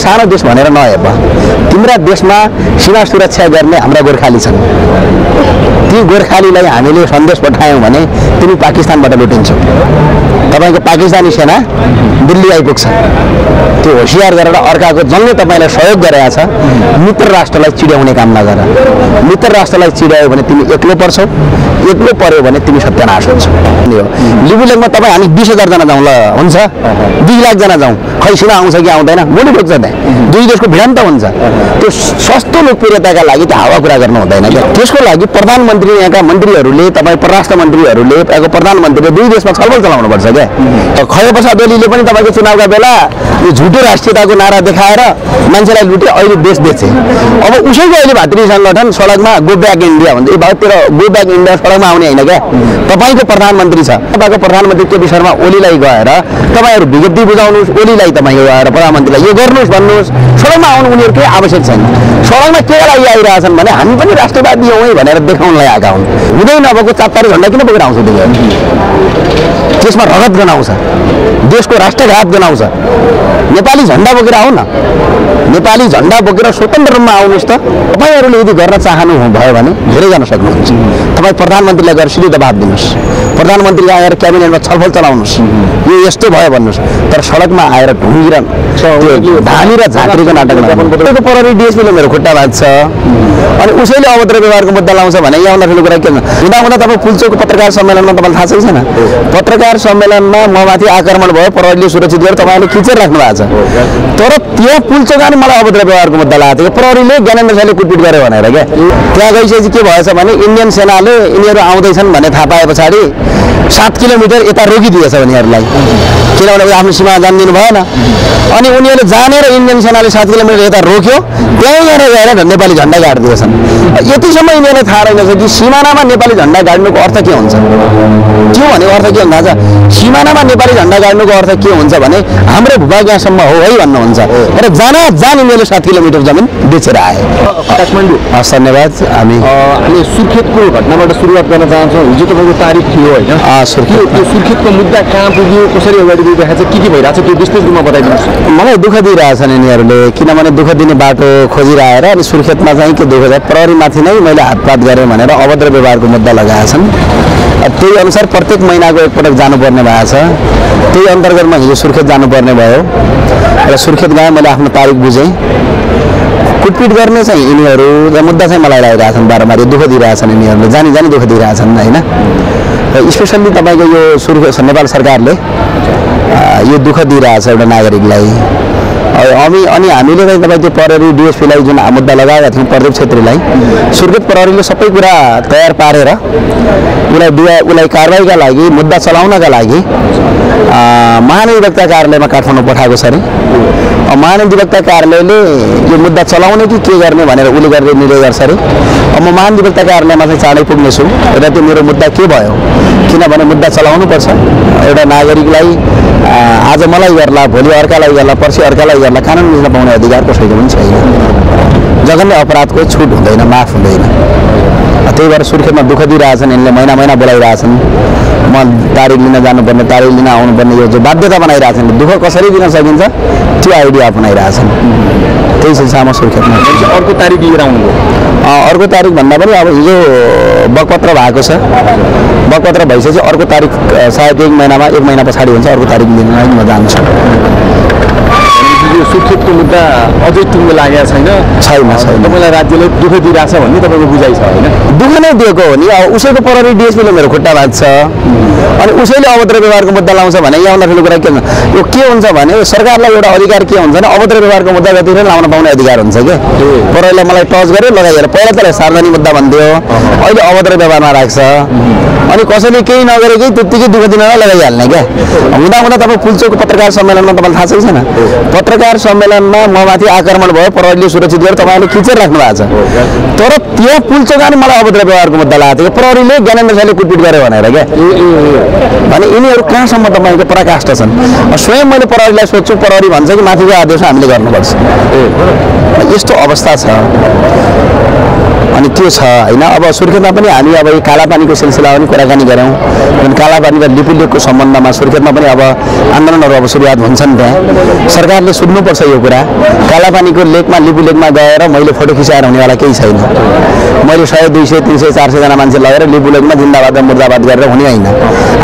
सानो देश भनेर नहेर तिम्रा देशमा सीमा सुरक्षा गर्ने हाम्रा गोर्खाली छन् ती गोर्खालीलाई हामीले सन्देश पठायौं भने तिमी पाकिस्तानबाट लुटिन्छौ तपाईको पाकिस्तानी सेना दिल्ली आइपुग्छ त्यो होशियार गरेर अर्काको जंगले तपाईलाई सहयोग गरेको छ मित्र राष्ट्रलाई चिड्याउने काम नगर मित्र राष्ट्रलाई चिड्यायो भने तिमी एक्लो पर्छौ एक्लो पर्यो भने तिमी सत्यानाश हुन्छौ लिपुलेकमा तपाई हामी 20000 जना जाउँ ल हुन्छ 2 लाख जना जाउँ खै सीमा आउँछ कि आउँदैन मुडी पुग्छ त दुई देशको भिडन्त हुन्छ त्यो सस्तो लोकप्रियताका लागि त हावा कुरा गर्नु हुँदैन के त्यसको लागि प्रधानमन्त्री यहाँका मन्त्रीहरूले तपाई परराष्ट्र मन्त्रीहरूले यहाँको प्रधानमन्त्रीले दुई देशमा छलफल चलाउनु पर्छ के खय प्रसाद ओलीले पनि तपाईको चुनावका बेला यो झुटो राष्ट्रियताको नारा देखाएर मान्छेलाई लुटे अहिले देश बेचे अब उसैको अहिले भातृ संगठन सडकमा गो ब्याक इन्डिया भन्छ यो भाइ तेरो गो ब्याक इन्डिया सडकमा आउने हैन के तपाईको प्रधानमन्त्री छ तपाईको प्रधानमन्त्री केपी शर्मा ओलीलाई गएर तपाईहरु विज्ञप्ति बुझाउनुस् ओलीलाई तपाईले गएर प्रधानमन्त्रीलाई यो गर्नुस् भन्नुस् सडकमा आउनु उनीहरुको आवश्यक छैन सडकमा के लागि आइराछन् भने हामी पनि राष्ट्रवादी हौं भनेर देखाउनलाई आएका हुन् हुँदै नभएको चारतारे झण्डा किन बोकेर आउँछ तिनीहरु त्यसमा रगत गनाउँछ देशको राष्ट्रघात गनाउँछ नेपाली झण्डा बोकेर आउन नेपाली झण्डा बोकेर स्वतन्त्र रूपमा आउनुस् त तपाईहरुले यदि गर्न चाहनु भयो भने धेरै गर्न सक्नुहुन्छ तपाई प्रधानमन्त्रीलाई गएर सिधै दबाब दिनुस् प्रधानमन्त्रीले आएर क्याबिनेटमा छलफल चलाउनुस् यो यस्तो भयो भन्नुस् तर सडकमा आएर ढुङ्गिर त्यो धानी र झाँक्रीको नाटक गर्नु प्रहरी डीएसपीले मेरो खुट्टा भाँच्छ अनि उसैले अभद्र व्यवहारको मुद्दा लाउँछ भने यहाँ ठुलो कुरा के हुँदा हुँदा तपाईँ पुल्चोकको पत्रकार सम्मेलनमा तपाईँलाई थाहा छैन पत्रकार सम्मेलनमा ममाथि आक्रमण भयो प्रहरीले सुरक्षित गरेर तपाईँले खिचेर राख्नु भएको छ तर त्यो पुल्चोकमा मलाई अभद्र व्यवहारको मुद्दा लागेको थियो प्रहरीले ज्ञानेन्द्र शाहले कुटपिट गर्यो भनेर क्या त्यहाँ गइसकेपछि के भएछ भने इन्डियन सेनाले यिनीहरू आउँदैछन् भन्ने थाहा पाए पछाडि 7 किलोमिटर यता रोकिदिएछ उनीहरूलाई किनभने आफ्नो सीमा जान दिनु भएन अनि उनीहरूले जानेर इन्डियन सेनाले 7 किलोमिटर यता रोक्यो त्यहीँबाट गएर नेपाली झण्डा गाडिदिएछन् यतिसम्म यिनीहरूलाई थाहा रहेनछ कि सीमानामा नेपाली झण्डा गाड्नुको अर्थ के हुन्छ त्यो भनेको अर्थ के हुन्छ सीमानामा नेपाली झण्डा गाड्नुको अर्थ के हुन्छ भने हाम्रो भूभाग यहाँसम्म हो है भन्नुहुन्छ र जान यिनीहरूले 7 किलोमिटर जमिन बेचेर आए काठमाडौँ धन्यवाद हामी सुर्खेतको घटनाबाट सुरुवात गर्न चाहन्छौँ हिजो तपाईँको तारिख थियो होइन त्यो सुर्खेतको मुद्दा कहाँ पुग्यो कसरी अगाडि बढिरहेको छ के भइरहेको छ त्यो विस्तृत रूपमा बताइदिनुहोस् मलाई दुःख दिइरहेछन् यिनीहरूले किनभने दुःख दिने बाटो खोजिरहेर अनि सुर्खेतमा चाहिँ के दुःख छ प्रहरीमाथि नै मैले हातपात गरेँ भनेर अभद्र व्यवहारको मुद्दा लगाएछन् त्यही अनुसार प्रत्येक महिनाको एकपटक जानुपर्ने भएको छ त्यही अन्तर्गतमा हिजो सुर्खेत जानुपर्ने भयो र सुर्खेत गएँ मैले आफ्नो तारिख बुझेँ कुटपिट गर्ने चाहिँ यिनीहरू मुद्दा चाहिँ मलाई लगाइरहेछन् बारम्बार दुःख दिइरहेछन् यिनीहरूले जानी जानी दुःख दिइरहेछन् होइन र स्पेसल्ली तपाईँको यो नेपाल सरकारले यो दुःख दिइरहेछ एउटा नागरिकलाई अनि हामीले चाहिँ तपाईँ त्यो प्रहरी डीएसपीलाई जुन मुद्दा लगाएका थियौँ प्रदीप छेत्रीलाई सुर्खेत प्रहरीले सबै कुरा तयार पारेर उसलाई कारबाहीका लागि मुद्दा चलाउनका लागि महाधिवक्ता कार्यालयमा काठमाडौँ पठाएको छ अरे महाधिवक्ता कार्यालयले यो मुद्दा चलाउने कि के गर्ने भनेर उसले गरेर निर्णय गर्छ अरे म महाधिवक्ता कार्यालयमा चाहिँ चाँडै पुग्नेछु र त्यो मेरो मुद्दा के भयो किनभने मुद्दा चलाउनुपर्छ एउटा नागरिकलाई आज मलाई गर्ला भोलि अर्कालाई गर्ला पर्सि अर्कालाई गर्ला कानुन बुझ्न पाउने अधिकार कसैको पनि छैन जघन्य अपराधको छुट हुँदैन माफ हुँदैन त्यही भएर सुर्खेतमा दुःख दिइरहेछन् यिनले महिना महिना बोलाइरहेछन् म तारिख लिन जानुपर्ने तारिख लिन आउनुपर्ने यो जो बाध्यता बनाइरहेछन् दुःख कसरी दिन सकिन्छ त्यो आइडिया अपनाइरहेछन् त्यही सिलसिलामा सुर्खेतमा अर्को तारिख लिएर आउनुभयो अर्को तारिख भन्दा पनि अब हिजो बकपत्र भएको छ बकपत्र भइसकेपछि अर्को तारिख सायद एक महिना पछाडि हुन्छ अर्को तारिख लिन म जान्छु यो सुर्खेतको मुद्दा अझै टुङ्गो लागेको छैन तपाईँलाई राज्यले दुःख दिइरहेछ भन्ने तपाईँको बुझाइ छ होइन दुःख नै दिएको हो नि अब उसैको प्रहरी डीएसपीले मेरो खुट्टा भाँच्छ अनि उसैले अभद्र व्यवहारको मुद्दा लाउँछ भने यहाँ ठुलो कुरा के हुन्छ यो के हुन्छ भने सरकारलाई एउटा अधिकार के हुन्छ भने अभद्र व्यवहारको मुद्दा जतिखेर लाउन पाउने अधिकार हुन्छ क्या प्रहरीले मलाई टच गर्यो लगाइएर पहिला त सार्वजनिक मुद्दा भन्थ्यो अहिले अभद्र व्यवहारमा राख्छ अनि कसैले केही नगरेकै त्यत्तिकै दुःख दिनलाई लगाइहाल्ने क्या हुँदा हुँदा तपाईँ पुल्चोकको पत्रकार सम्मेलनमा तपाईँलाई थाहा छैन पत्रकार सम्मेलनमा ममाथि आक्रमण भयो प्रहरीले सुरक्षित गरेर तपाईँले खिचेर राख्नु भएको छ तर त्यो पुल्चोकमा मलाई अभद्र व्यवहारको मुद्दा लागेको थियो प्रहरीले ज्ञानेन्द्र शाहले कुटपिट गर्यो भनेर क्या भने यिनीहरू कहाँसम्म तपाईँको पराकाष्ठ छन् स्वयं मैले प्रहरीलाई सोध्छु प्रहरी भन्छ कि माथिको आदेश हामीले गर्नुपर्छ यस्तो अवस्था छ अनि त्यो छ होइन। अब सुर्खेतमा पनि हामी अब यो कालापानीको सिलसिलामा पनि कुराकानी गऱ्यौँ। अनि कालापानी र लिपुलेकको सम्बन्धमा सुर्खेतमा पनि अब आन्दोलनहरू अब सुरुवात हुन्छन्। त्यहाँ सरकारले सुन्नुपर्छ यो कुरा। कालापानीको लेकमा लिपुलेकमा गएर मैले फोटो खिचाएर हुनेवाला केही छैन। मैले 100, 200, 300, 400 जना मान्छे लगेर लिपुलेकमा जिन्दाबाद र मुर्दाबाद गरेर हुने होइन।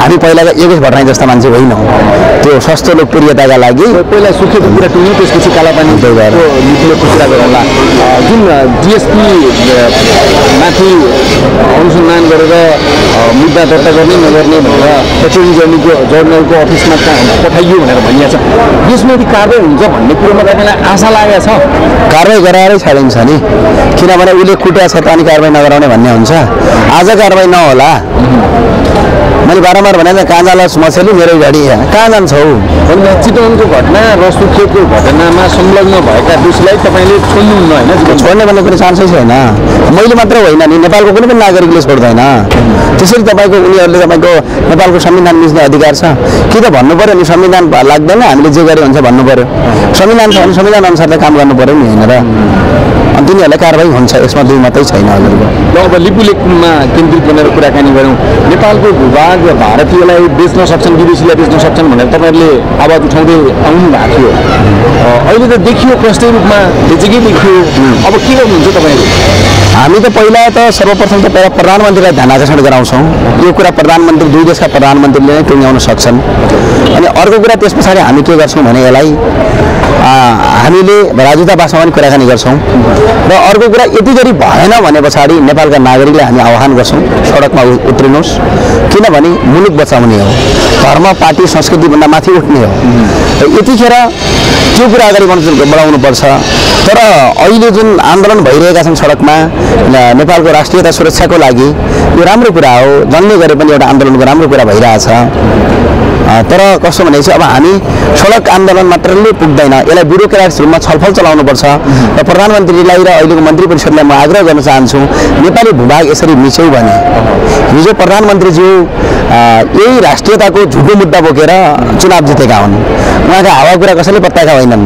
हामी पहिलाको एकै भट्टाई जस्ता मान्छे होइनौँ। त्यो सस्तो लोकप्रियताका लागि पहिला सुर्खेतको कुरा टुङ्ग्यो, त्यसपछि कालापानी लिपुलेकको कुरा गरौँला। जुन डिएसपी माथि अनुसन्धान गरेर मुद्दा दर्ता गर्ने नगर्ने भनेर एटर्नी जनरलको अफिसमा पठाइयो भनेर भनिएको छ। यसमा यदि कारवाही हुन्छ भन्ने कुरोमा तपाईँलाई आशा लागेको छ? कारवाही गराएरै छाडिन्छ नि, किनभने उसले कुट्या छ त अनि कारवाही नगराउने भन्ने हुन्छ। आज कारवाही नहोला। मैले बारम्बार भने कहाँ जालस मछली मेरो गाडी कहाँ जान्छौ? चितवनको घटना र सुर्खेतको घटनामा संलग्न भएका दोषीलाई तपाईँले छोड्नुहुन्न होइन? छोड्ने भन्ने कुनै चान्सै छैन। मैले मात्र होइन नि, नेपालको कुनै पनि नागरिकले छोड्दैन। त्यसरी तपाईँको उनीहरूले तपाईँको नेपालको संविधान मिच्ने अधिकार छ कि त भन्नु पऱ्यो नि। संविधान लाग्दैन, हामीले जे गरे हुन्छ भन्नु पऱ्यो। संविधान छ भने संविधान अनुसारले काम गर्नु पऱ्यो नि, होइन र? अनि तिनीहरूलाई कारवाही हुन्छ, यसमा दुई मात्रै छैन हजुरको। ल अब लिपुलेकमा केन्द्रित बनेर कुराकानी गरौँ। नेपालको भूभाग भारतीयलाई बेच्न सक्छन्, विदेशीलाई बेच्न सक्छन् भनेर तपाईँहरूले आवाज उठाउँदै आउनु भएको थियो। अहिले त देखियो, प्रष्ट रूपमा बेचेकै देखियो। अब के गर्नुहुन्छ तपाईँहरू? हामी त पहिला त सर्वप्रथम त पहिला प्रधानमन्त्रीलाई ध्यान आकर्षण गराउँछौँ। यो कुरा प्रधानमन्त्री, दुई देशका प्रधानमन्त्रीले नै टुङ्ग्याउन सक्छन्। अनि अर्को कुरा त्यस पछाडि हामी के गर्छौँ भने यसलाई हामीले राजदूतावासमा पनि कुराकानी गर्छौँ। र अर्को कुरा यति गरी भएन भने पछाडि नेपालका नागरिकलाई हामी आह्वान गर्छौँ सडकमा उत्रिनुहोस्, किनभने मुलुक बचाउने हो, धर्म पार्टी संस्कृतिभन्दा माथि उठ्ने हो। यतिखेर त्यो कुरा अगाडि बढाउनुपर्छ। तर अहिले जुन आन्दोलन भइरहेका छन् सडकमा नेपालको राष्ट्रियता सुरक्षाको लागि, यो राम्रो कुरा हो। जन्ले गरे पनि एउटा आन्दोलनको राम्रो कुरा भइरहेछ। तर कस्तो भने चाहिँ अब हामी सडक आन्दोलन मात्रले पुग्दैन, यसलाई ब्युरोक्रेट्स रूपमा छलफल चलाउनुपर्छ। र प्रधानमन्त्रीलाई र अहिलेको मन्त्री परिषदलाई म आग्रह गर्न चाहन्छु, नेपाली भूभाग यसरी मिच्यौ भने हिजो प्रधानमन्त्रीज्यू यही राष्ट्रियताको झुटो मुद्दा बोकेर चुनाव जितेका हुन्। उहाँका हावाकुरा कसैले पत्ताएका होइनन्।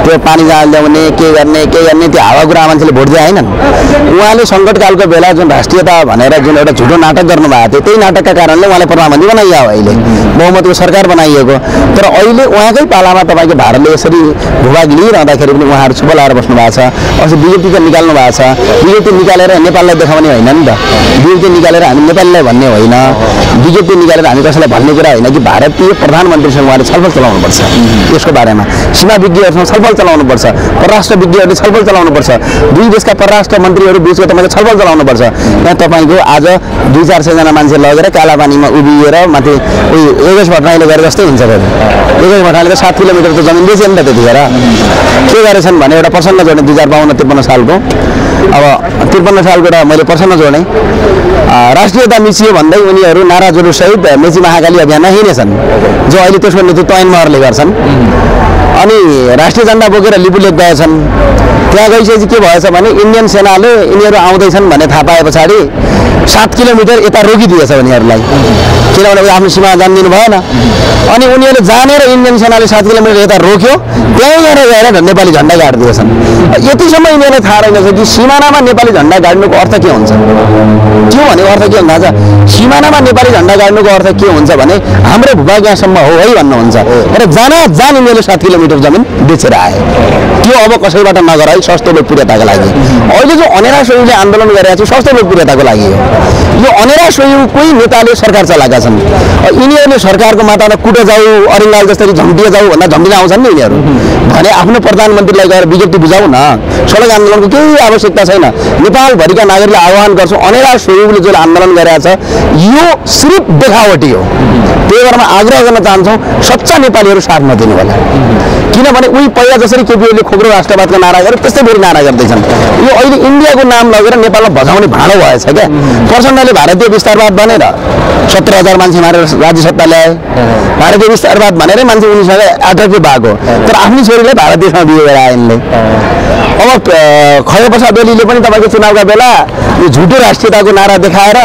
त्यो पानी जहाज ल्याउने के गर्ने त्यो हावाकुरा मान्छेले भोट दिए होइनन्। उहाँले सङ्कटकालको बेला जुन राष्ट्रियता भनेर जुन एउटा झुटो नाटक गर्नुभएको थियो, त्यही नाटकका कारणले उहाँले प्रधानमन्त्री बनाइयो। अहिले बहुमतको सरकार बनाइएको। तर अहिले उहाँकै पालामा तपाईँको भारतले यसरी भूभाग लिइरहँदाखेरि पनि उहाँहरू चुप लाएर बस्नु भएको छ। अस्ति बिजेपी त निकाल्नु भएको छ। बिजेपी निकालेर नेपाललाई देखाउने होइन नि त। बिजेपी निकालेर हामी नेपालीलाई भन्ने होइन। बिजेपी निकालेर हामी कसैलाई भन्ने कुरा होइन कि भारतीय प्रधानमन्त्रीसँग उहाँले छलफल चलाउनुपर्छ। यसको बारेमा सीमा विज्ञहरूसँग छलफल चलाउनुपर्छ। परराष्ट्र विज्ञहरूले छलफल चलाउनुपर्छ। दुई देशका परराष्ट्र मन्त्रीहरू बिचको तपाईँले छलफल चलाउनुपर्छ। यहाँ तपाईँको आज 200-400 जना मान्छे लगेर कालापानीमा उभिएर माथि योगेश भट्टराईले गरे जस्तै हुन्छ। योगेश भट्टराईले त 7 किलोमिटर त जमिन बेच्यो नि त। त्यतिखेर के गरेछन् भने एउटा प्रसङ्ग जोड्ने 2052-53 सालको, अब 53 सालको एउटा मैले प्रसङ्ग जोडेँ। राष्ट्रियता मिचियो भन्दै उनीहरू नारा जुलुससहित मेची महाकाली अभियानमा हिँडेछन्, जो अहिले त्यसको नेतृत्व ऐनमहरले गर्छन्। अनि राष्ट्रिय झन्डा बोकेर लिपुलेक गएछन्। त्यहाँ गइसकेपछि के भएछ भने इन्डियन सेनाले यिनीहरू आउँदैछन् भन्ने थाहा पाए पछाडि 7 किलोमिटर यता रोकिदिएछ उनीहरूलाई, किनभने आफ्नो सीमा जानिदिनु भएन। अनि उनीहरूले जानेर इन्डियन सेनाले 7 किलोमिटर यता रोक्यो, त्यहीँ गएर नेपाली झन्डा गाडिदिएछन्। यतिसम्म यिनीहरूलाई थाहा रहेनछ कि सिमानामा नेपाली झन्डा गाड्नुको अर्थ के हुन्छ। त्यो भनेको अर्थ के हुन्छ थाहा छ? सिमानामा नेपाली झन्डा गाड्नुको अर्थ के हुन्छ भने हाम्रो भूभाग यहाँसम्म हो है भन्नुहुन्छ। र जान यिनीहरूले 7 किलोमिटर जमिन बेचेर आए। त्यो अब कसैबाट नगराई सस्तो लोकप्रियताको लागि। अहिले जो अनेरा सोहीले आन्दोलन गरिरहेको छ सस्तो लोकप्रियताको लागि हो। यो अनेरा सोहीकै नेताले सरकार चलाएका छन्। यिनीहरूले सरकारको माथामा कुटो जाऊ, अरिङ्गाल जस्तै झम्टिए जाऊ भन्दा झम्टिन आउँछन् नि यिनीहरू। भने आफ्नो प्रधानमन्त्रीलाई गएर विज्ञप्ति बुझाउ न। सडक आन्दोलनको केही आवश्यकता छैन। नेपालभरिका नागरिकलाई आह्वान गर्छु, अनेरा सोहीले जो आन्दोलन गरेका छ यो सिर्फ देखावटी हो। त्यही भएर म आग्रह गर्न चाहन्छौँ सच्चा नेपालीहरू साथ नदिनु होला। किनभने उही पहिला जसरी केपीओले खोक्रो राष्ट्रवादका नारा गरे त्यस्तै फेरि नारा गर्दैछन्। यो अहिले इन्डियाको नाम लगेर नेपालमा भजाउने भाँडो भएछ क्या। प्रचण्डले भारतीय विस्तारवाद भनेर 17,000 मान्छे मारेर राज्य सत्ता ल्याए। भारतीय विस्तारवाद भनेरै मान्छे उनीसँग एट्र्याक्टिभ भएको। तर आफ्नै छोरीलाई भारतीयसँग बिहे गरेर आए यिनले। अब खैरप्रसाद ओलीले पनि तपाईँको चुनावका बेला यो झुटो राष्ट्रियताको नारा देखाएर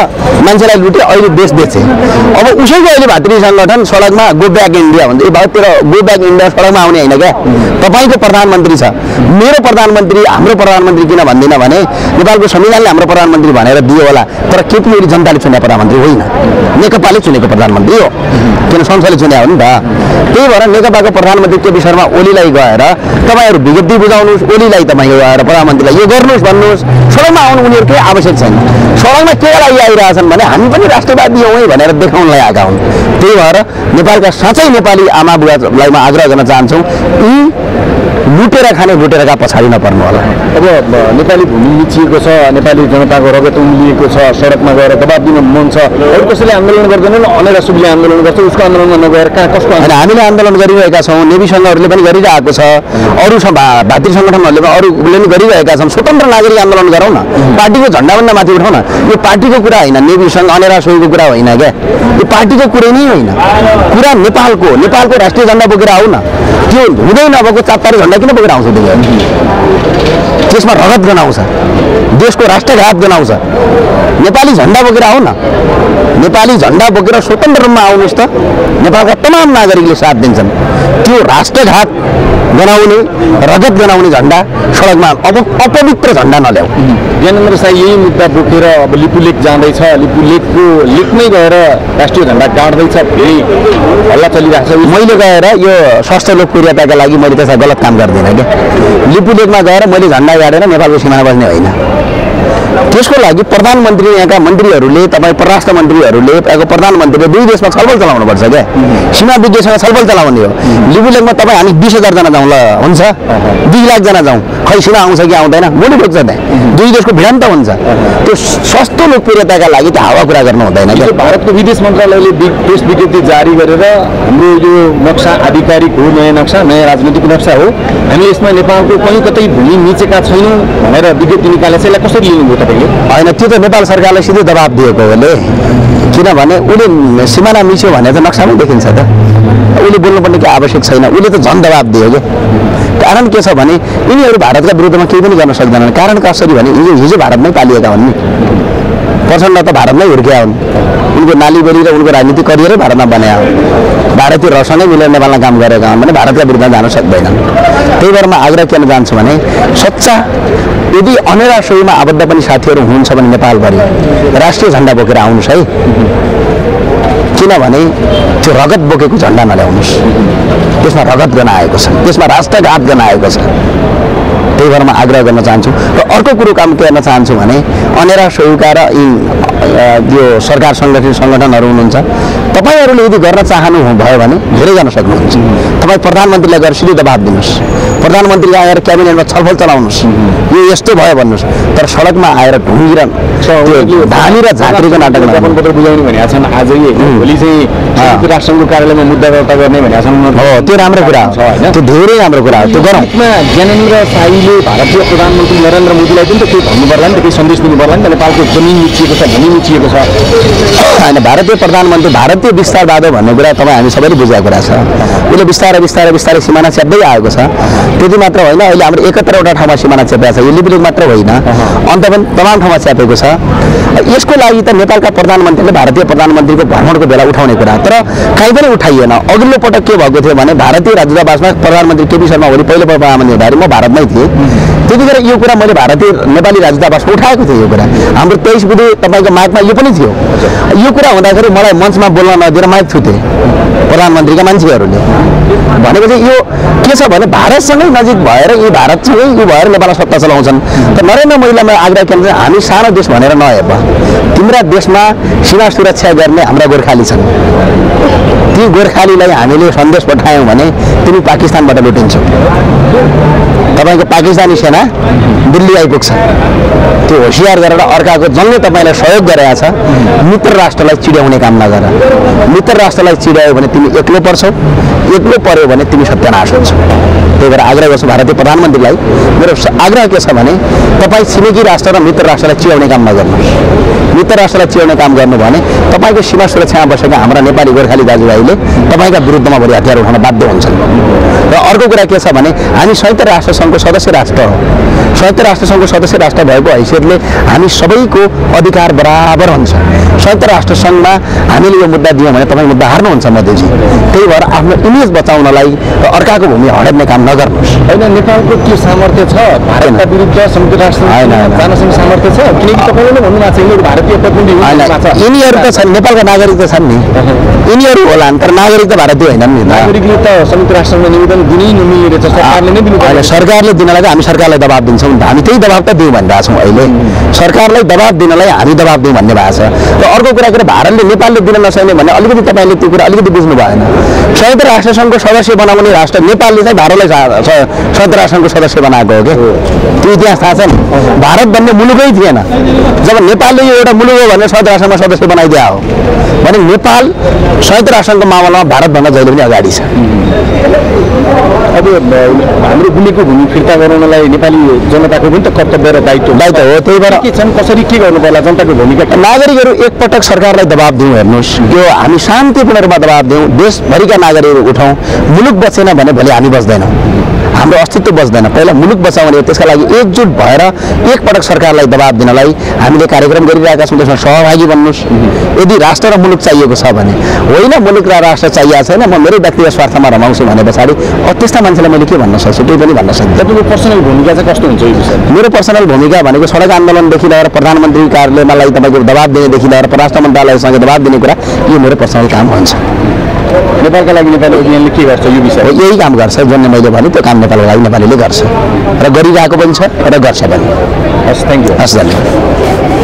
मान्छेलाई लुटे, अहिले देश बेचे। अब उसैको अहिले भातृ सङ्गठन सडकमा गो ब्याक इन्डिया भन्छ। यो भाइतिर गो ब्याक इन्डिया सडकमा आउने होइन क्या। तपाईँको प्रधानमन्त्री छ, मेरो प्रधानमन्त्री प्रधानमन्त्री हाम्रो प्रधानमन्त्री किन भन्दिनँ भने नेपालको संविधानले हाम्रो प्रधानमन्त्री भनेर दियो होला, तर केपी जनताले चुने प्रधानमन्त्री होइन, नेकपाले चुनेको प्रधानमन्त्री हो, किन संसदले चुने हो नि त। त्यही भएर नेकपाको प्रधानमन्त्री केपी शर्मा ओलीलाई गएर तपाईँहरू विज्ञप्ति बुझाउनुहोस्, ओलीलाई तपाईँको गएर प्रधानमन्त्रीलाई यो गर्नुहोस् भन्नुहोस्। सडकमा आउनु उनीहरूकै आवश्यक छैन। सडकमा के लागि आइरहेछन् भने हामी पनि राष्ट्रवादी हौँ है भनेर देखाउनलाई आएका हुन्। त्यही भएर नेपालका साँच्चै नेपाली आमा बुवालाई म आग्रह गर्न चाहन्छु, यी लुटेर खाने लुटेरका पछाडि नपर्नु होला। अब नेपाली भूमि मिचिएको छ, नेपाली जनताको रगत उम्लिएको छ, सडकमा गएर दबाब दिन मन छ, अरू कसैले आन्दोलन गर्दैनन्, अनेरा सुब्ले आन्दोलन गर्छ, उसको आन्दोलनमा नगएर कहाँ कसको होइन। हामीले आन्दोलन गरिरहेका छौँ, नेवी सङ्घहरूले पनि गरिरहेको छ, अरू भातृ सङ्गठनहरूले पनि अरूले पनि गरिरहेका छन्। स्वतन्त्र नागरिक आन्दोलन गरौँ न, पार्टीको झन्डाभन्दा माथि उठाउँ न। यो पार्टीको कुरा होइन, नेवी सङ्घ अनेरा सोहीको कुरा होइन क्या, यो पार्टीको कुरै नै होइन। कुरा नेपालको राष्ट्रिय झन्डा बोकेर आऊ न। त्यो हुँदै नभएको चारतारे झन्डा किन बोकेर आउँछ? त्यसमा रगत गनाउँछ, देशको राष्ट्रघात गनाउँछ। नेपाली झन्डा बोकेर आऊ न, नेपाली झन्डा बोकेर स्वतन्त्र रूपमा आउनुहोस् त। नेपालका तमाम नागरिकले साथ दिन्छन्। त्यो राष्ट्रघात गनाउने, रगत गनाउने झन्डा सडकमा अपवित्र झन्डा नल्याऊ। ज्ञानेन्द्र शाही यही मुद्दा बोकेर अब लिपुलेक जाँदैछ, लिकमै गएर राष्ट्रिय झन्डा गाड्दैछ, फेरि हल्ला चलिरहेको छ। मैले गएर यो स्वस्थ लोकप्रियताका लागि मैले त्यसलाई गलत काम गर्दिनँ क्या। लिपुलेकमा गएर मैले झन्डा गाडेर नेपालको सीमाना बस्ने होइन। त्यसको लागि प्रधानमन्त्री, यहाँका मन्त्रीहरूले, तपाईँ परराष्ट्र मन्त्रीहरूले, यहाँको प्रधानमन्त्रीले दुई देशमा छलफल चलाउनुपर्छ क्या। सीमा विज्ञसँग छलफल चलाउने हो। लिपुलेकमा तपाईँ हामी 20,000 जना जाउँ ल, हुन्छ 2 लाख जना जाउँ, खै सीमा आउँछ कि आउँदैन, मोडी ठोक्छ त्यहाँ, दुई देशको भिडान्त हुन्छ। त्यो सस्तो लोकप्रियताका लागि त हावा कुरा गर्नु हुँदैन क्या। भारतको विदेश मन्त्रालयले प्रेस विज्ञप्ति जारी गरेर हाम्रो यो नक्सा आधिकारिक हो, नयाँ नक्सा, नयाँ राजनीतिक नक्सा हो, हामी यसमा नेपालको कहीँ कतै भूमि मिचेका छैनौँ भनेर विज्ञप्ति निकालेर यसलाई कसरी लिनुभयो तपाईँले? होइन, त्यो त नेपाल सरकारलाई सिधै दबाब दिएको होले, किनभने उसले सिमाना मिच्यो भने त नक्सामै देखिन्छ त। उसले बोल्नुपर्ने के आवश्यक छैन, उसले त झन् दबाब दियो क्या। कारण के छ भने यिनीहरू भारतका विरुद्धमा केही पनि गर्न सक्दैनन्। कारण कसरी भने हिजो भारतमै पालिएका हुन् नि, प्रचण्ड त भारतमै हुर्किया हुन्, उनको नालीबेली र उनको राजनीतिक करियरै भारतमा बनायो, भारतीय रसँगै मिलेर नेपालमा काम गरेका हुन् भने भारतका विरुद्ध जान सक्दैनन्। त्यही भएर म आग्रह के गर्न चाहन्छु भने सच्चा यदि अनेरा सोहीमा आबद्ध पनि साथीहरू हुनुहुन्छ भने नेपालभरि राष्ट्रिय झन्डा बोकेर आउनुहोस् है। किनभने त्यो रगत बोकेको झन्डा नल्याउनुहोस्, त्यसमा रगत गनाएको छ, त्यसमा राष्ट्रघात गनाएको छ। त्यही भएर म आग्रह गर्न चाहन्छु। र अर्को कुरो काम के गर्न चाहन्छु भने अनेरा सोहीका र यी यो सरकार सङ्गठनहरू हुनुहुन्छ, तपाईँहरूले यदि गर्न चाहनु भयो भने धेरै गर्न सक्नुहुन्छ। तपाईँ प्रधानमन्त्रीलाई गएर सिधै दबाब दिनुहोस्, प्रधानमन्त्रीले आएर क्याबिनेटमा छलफल चलाउनुहोस्, यो यस्तो भयो भन्नुहोस्। तर सडकमा आएर ढुङ्गिर धानी र झाँक्रीको नाटक पत्र बुझाउने भनेका छन्। आजै भोलि चाहिँ संयुक्त राष्ट्रसङ्घको कार्यालयमा मुद्दा दर्ता गर्ने भनेका छन्। हो, त्यो राम्रो कुरा हो, त्यो धेरै राम्रो कुरा हो, त्यो गरौँ। ज्ञानेन्द्र शाहीले भारतीय प्रधानमन्त्री नरेन्द्र मोदीलाई पनि त केही भन्नु पर्ला नि त, केही सन्देश दिनु पर्ला नि त। नेपालको जमिन मिचिएको छ, भूमि मिचिएको छ। होइन, भारतीय प्रधानमन्त्री भारतीय विस्तारवाद भन्ने कुरा तपाईँ हामी सबैले बुझेको कुरा छ। उसले बिस्तारै सिमाना च्याप्दै आएको छ। त्यति मात्र होइन, अहिले हाम्रो 71वटा ठाउँमा सिमाना च्यापेको छ। यो लिपुलेक मात्र होइन, अन्त पनि तमाम ठाउँमा च्यापेको छ। यसको लागि त नेपालका प्रधानमन्त्रीले भारतीय प्रधानमन्त्रीको भ्रमणको बेला उठाउने कुरा, तर कहीँ पनि उठाइएन। अघिल्लो पटक के भएको थियो भने भारतीय राजदूतावासमा प्रधानमन्त्री केपी शर्मा ओली पहिलो प्रधानमन्त्री हुँदाखेरि म भारतमै थिएँ। त्यतिखेर यो कुरा मैले भारतीय नेपाली राजदूतावासमा उठाएको थिएँ। यो कुरा हाम्रो 23 बुधे तपाईँको मागमा यो पनि थियो। यो कुरा हुँदाखेरि मलाई मञ्चमा बोल्न नदिएर माइक छुटे प्रधानमन्त्रीका मान्छेहरूले। भनेपछि यो के छ भने भारतसँगै नजिक भएर यी भारतसँगै यो भएर नेपालमा सत्ता चलाउँछन्। त नरेन्द्र मोदीलाई आग्रह के भन्छ, हामी सानो देश भनेर नहेर, तिम्रा देशमा सीमा सुरक्षा गर्ने हाम्रा गोर्खाली छन्। ती गोर्खालीलाई हामीले सन्देश पठायौँ भने तिमी पाकिस्तानबाट लुटिन्छौ। तपाईँको पाकिस्तानी सेना दिल्ली आइपुग्छ। त्यो होसियार गरेर अर्काको जङ्गले तपाईँलाई सहयोग गरेका छ। मित्र राष्ट्रलाई चिड्याउने काम नगर। मित्र राष्ट्रलाई चिड्यायो भने तिमी एक्लो पर्छौ, एक्लो पर्यो भने तिमी सत्यानाश हुन्छौ। त्यही भएर आग्रह गर्छु भारतीय प्रधानमन्त्रीलाई, मेरो आग्रह के छ भने तपाईँ छिमेकी राष्ट्र र मित्र राष्ट्रलाई चिड्याउने काम नगर्नुहोस्। मित्र राष्ट्रलाई चिड्याउने काम गर्नु भने तपाईँको सीमा सुरक्षामा बसेका हाम्रा नेपाली गोर्खाली दाजुभाइले तपाईँका विरुद्धमा भोलि हतियार उठाउन बाध्य हुन्छन्। र अर्को कुरा के छ भने भने हामी संयुक्त राष्ट्र सङ्घको सदस्य राष्ट्र हो। संयुक्त राष्ट्र सङ्घको सदस्य राष्ट्र भएको हैसियतले हामी सबैको अधिकार बराबर हुन्छ। संयुक्त राष्ट्र सङ्घमा हामीले यो मुद्दा दियौँ भने तपाईँ मुद्दा हार्नुहुन्छ मोदीजी। त्यही भएर आफ्नो इमेज बचाउनलाई अर्काको भूमि हडेर्ने काम नगर्नुहोस्। होइन, नेपालको के सामर्थ्य छ भारतका विरुद्ध संयुक्त राष्ट्र जानसँग सामर्थ्य छ? किनकि तपाईँले भन्नु भएको छ यिनीहरू भारतीय प्रतिनिधि यिनीहरू त छन्, नेपालका नागरिक त छन् नि, यिनीहरू होला तर नागरिक त भारतीय होइनन् नि। नागरिकले त संयुक्त राष्ट्रमा निवेदन दिनै नमिल्ने रहेछ, सरकारले नै दिनु पर्छ। सरकारले दिनलाई त हामी सरकारलाई दबाब दिन्छौँ, हामी त्यही दबाब त दिउँ भनिरहेको छौँ। अहिले सरकारलाई दबाब दिनलाई हामी दबाब दिउँ भन्ने भएको छ। र अर्को कुरा के भारतले नेपालले दिन नसक्ने भने अलिकति तपाईँले त्यो कुरा अलिकति बुझ्नु भएन। संयुक्त राष्ट्र सङ्घको सदस्य बनाउने राष्ट्र नेपालले चाहिँ भारतलाई संयुक्त राष्ट्र सङ्घको सदस्य बनाएको हो क्या। त्यो इतिहास थाहा छ नि। भारत भन्ने मुलुकै थिएन, जब नेपालले यो एउटा मुलुक हो भनेर संयुक्त राष्ट्रमा सदस्य बनाइदिया हो भने नेपाल संयुक्त राष्ट्रको मामलामा भारतभन्दा जहिले पनि अगाडि छ। अब हाम्रो गुमेको भूमि फिर्ता गराउनलाई नेपाली जनताको पनि त कर्तव्य र दायित्व हो। त्यही भएर के छन्, कसरी के गर्नु पर्ला जनताको भूमिका? नागरिकहरू एकपटक सरकारलाई दबाब दिउँ। हेर्नुहोस्, यो हामी शान्तिपूर्ण रूपमा दबाब दिउँ, देशभरिका नागरिकहरू उठाउँ। मुलुक बचेन भने भोलि हामी बच्दैनौँ, हाम्रो अस्तित्व बच्दैन। पहिला मुलुक बचाउने, त्यसका लागि एकजुट भएर एकपटक सरकारलाई दबाब दिनलाई हामीले कार्यक्रम गरिरहेका छौँ। त्यसमा सहभागी बन्नुहोस्। यदि राष्ट्र र मुलुक चाहिएको छ भने, होइन मुलुक र राष्ट्र चाहिएको छैन, म मेरो व्यक्तिगत स्वार्थमा रमाउँछु भने पछाडि त्यस्ता मान्छेलाई मैले के भन्न सक्छु? केही पनि भन्न सक्छु। तपाईँको पर्सनल भूमिका चाहिँ कस्तो हुन्छ यो विषयमा? मेरो पर्सनल भूमिका भनेको सडक आन्दोलनदेखि लिएर प्रधानमन्त्री कार्यालयमालाई तपाईँको दबाब दिनेदेखि लिएर परराष्ट्र मन्त्रालयसँग दबाब दिने कुरा यो मेरो पर्सनल काम हुन्छ। नेपालका लागि नेपाली अभियानले के गर्छ यो विषय? यही काम गर्छ, जुन मैले भने त्यो काम नेपालको लागि नेपालीले गर्छ र गरिरहेको पनि छ र गर्छ पनि। हस्, थ्याङ्क यू। हस्, धन्यवाद।